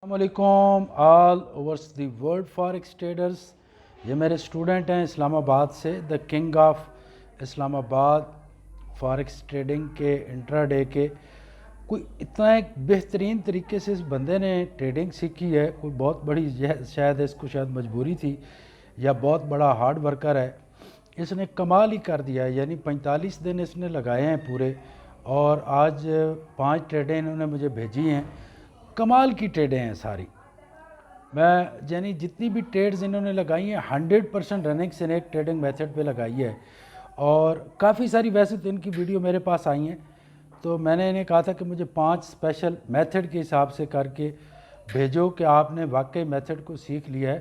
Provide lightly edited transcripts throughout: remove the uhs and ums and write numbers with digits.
السلام علیکم all overs the world forex traders. یہ میرے اسٹوڈنٹ ہیں اسلام آباد سے، دا کنگ آف اسلام آباد فارکس ٹریڈنگ کے انٹرا ڈے کے. کوئی اتنا ایک بہترین طریقے سے اس بندے نے ٹریڈنگ سیکھی ہے، کوئی بہت بڑی شاید اس کو شاید مجبوری تھی یا بہت بڑا ہارڈ ورکر ہے. اس نے کمال ہی کر دیا ہے، یعنی 45 دن اس نے لگائے ہیں پورے، اور آج 5 ٹریڈیں انہوں نے مجھے بھیجی ہیں. کمال کی ٹریڈیں ہیں ساری. میں یعنی جتنی بھی ٹریڈز انہوں نے لگائی ہیں 100% رننگ سنیک ٹریڈنگ میتھڈ پہ لگائی ہے، اور کافی ساری ویسے تو ان کی ویڈیو میرے پاس آئی ہیں، تو میں نے انہیں کہا تھا کہ مجھے 5 اسپیشل میتھڈ کے حساب سے کر کے بھیجو کہ آپ نے واقعی میتھڈ کو سیکھ لیا ہے.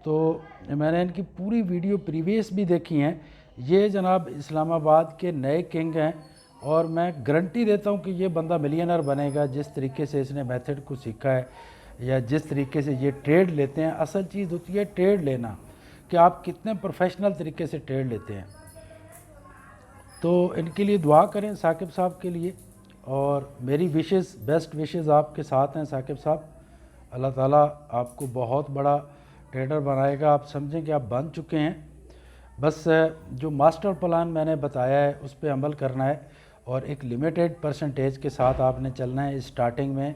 تو میں نے ان کی پوری ویڈیو پریویس بھی دیکھی ہیں. یہ جناب اسلام آباد کے نئے کنگ ہیں، اور میں گارنٹی دیتا ہوں کہ یہ بندہ ملینر بنے گا جس طریقے سے اس نے میتھڈ کو سیکھا ہے، یا جس طریقے سے یہ ٹریڈ لیتے ہیں. اصل چیز ہوتی ہے ٹریڈ لینا، کہ آپ کتنے پروفیشنل طریقے سے ٹریڈ لیتے ہیں. تو ان کے لیے دعا کریں ثاقب صاحب کے لیے، اور میری وشز بیسٹ وشز آپ کے ساتھ ہیں ثاقب صاحب. اللہ تعالیٰ آپ کو بہت بڑا ٹریڈر بنائے گا. آپ سمجھیں کہ آپ بن چکے ہیں، بس جو ماسٹر پلان میں نے بتایا ہے اس پہ عمل کرنا ہے، اور ایک لیمیٹڈ پرسنٹیج کے ساتھ آپ نے چلنا ہے. اسٹارٹنگ میں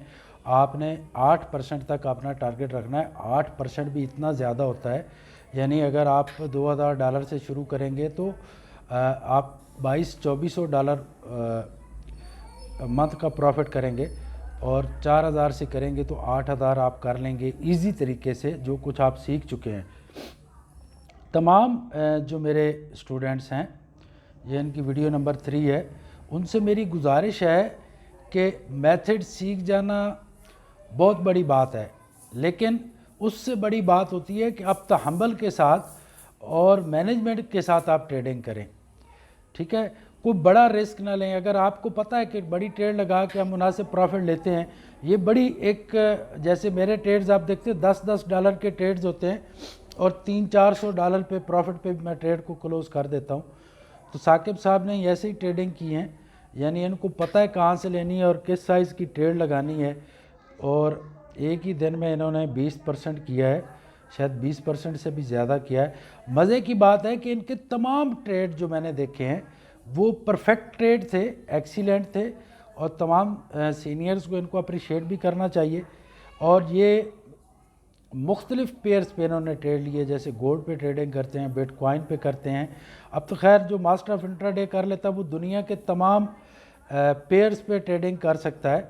آپ نے 8% تک اپنا ٹارگٹ رکھنا ہے. 8% بھی اتنا زیادہ ہوتا ہے، یعنی اگر آپ $2000 سے شروع کریں گے تو آپ $2200-2400 منتھ کا پروفٹ کریں گے، اور 4000 سے کریں گے تو 8000 آپ کر لیں گے ایزی طریقے سے، جو کچھ آپ سیکھ چکے ہیں. تمام جو میرے اسٹوڈنٹس ہیں، یہ ان کی ویڈیو نمبر 3 ہے، ان سے میری گزارش ہے کہ میتھڈ سیکھ جانا بہت بڑی بات ہے، لیکن اس سے بڑی بات ہوتی ہے کہ آپ تحمل کے ساتھ اور مینجمنٹ کے ساتھ آپ ٹریڈنگ کریں. ٹھیک ہے، کوئی بڑا رسک نہ لیں. اگر آپ کو پتہ ہے کہ بڑی ٹریڈ لگا کے ہم مناسب پروفٹ لیتے ہیں، یہ بڑی ایک جیسے میرے ٹریڈز آپ دیکھتے ہیں $10 کے ٹریڈز ہوتے ہیں، اور $300-400 پہ پروفٹ پہ میں ٹریڈ کو کلوز کر دیتا ہوں. تو ثاقب صاحب نے ایسے ہی ٹریڈنگ کی ہیں، یعنی ان کو پتہ ہے کہاں سے لینی ہے اور کس سائز کی ٹریڈ لگانی ہے، اور ایک ہی دن میں انہوں نے 20% کیا ہے، شاید 20% سے بھی زیادہ کیا ہے. مزے کی بات ہے کہ ان کے تمام ٹریڈ جو میں نے دیکھے ہیں وہ پرفیکٹ ٹریڈ تھے، ایکسیلنٹ تھے، اور تمام سینئرز کو ان کو اپریشیٹ بھی کرنا چاہیے. اور یہ مختلف پیئرز پہ انہوں نے ٹریڈ لیے، جیسے گولڈ پہ ٹریڈنگ کرتے ہیں، بٹ کوائن پہ کرتے ہیں. اب تو خیر جو ماسٹر آف انٹرا ڈے کر لیتا ہے وہ دنیا کے تمام پیئرز پہ ٹریڈنگ کر سکتا ہے.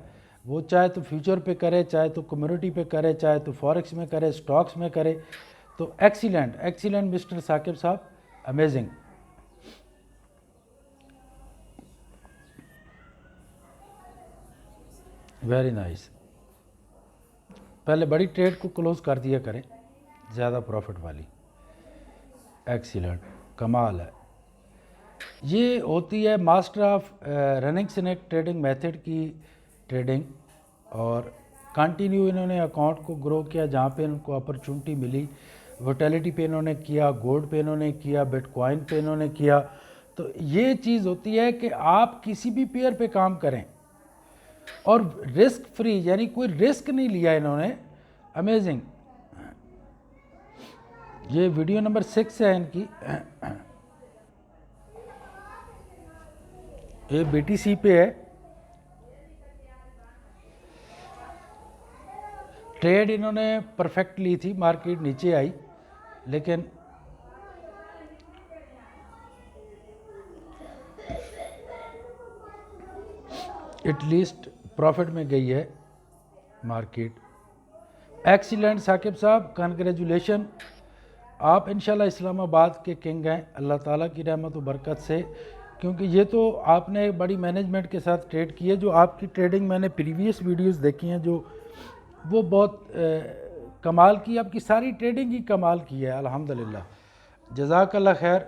وہ چاہے تو فیوچر پہ کرے، چاہے تو کمیونٹی پہ کرے، چاہے تو فارکس میں کرے، سٹاکس میں کرے. تو ایکسیلنٹ مسٹر ثاقب صاحب، امیزنگ. Very nice. پہلے بڑی ٹریڈ کو کلوز کر دیا کریں، زیادہ پروفٹ والی. ایکسیلنٹ، کمال ہے. یہ ہوتی ہے master of running snack trading method کی ٹریڈنگ، اور کنٹینیو انہوں نے اکاؤنٹ کو گرو کیا جہاں پہ ان کو اپرچونٹی ملی. ویٹیلیٹی پہ انہوں نے کیا، گولڈ پہ انہوں نے کیا، بٹ کوائن پہ انہوں نے کیا. تو یہ چیز ہوتی ہے کہ آپ کسی بھی پیئر پہ کام کریں اور رسک فری، یعنی کوئی رسک نہیں لیا انہوں نے. امیزنگ. یہ ویڈیو نمبر 6 ہے ان کی. یہ BTC پہ ہے. ٹریڈ انہوں نے پرفیکٹ لی تھی، مارکیٹ نیچے آئی، لیکن ایٹ لیسٹ پروفٹ میں گئی ہے مارکیٹ. ایکسیلنٹ ثاقب صاحب، کنگریجولیشن. آپ انشاءاللہ اسلام آباد کے کنگ ہیں اللہ تعالیٰ کی رحمت و برکت سے، کیونکہ یہ تو آپ نے بڑی مینجمنٹ کے ساتھ ٹریڈ کی ہے. جو آپ کی ٹریڈنگ میں نے پریویس ویڈیوز دیکھی ہیں، جو وہ بہت کمال کی، آپ کی ساری ٹریڈنگ ہی کمال کی ہے الحمدللہ. جزاک اللہ خیر.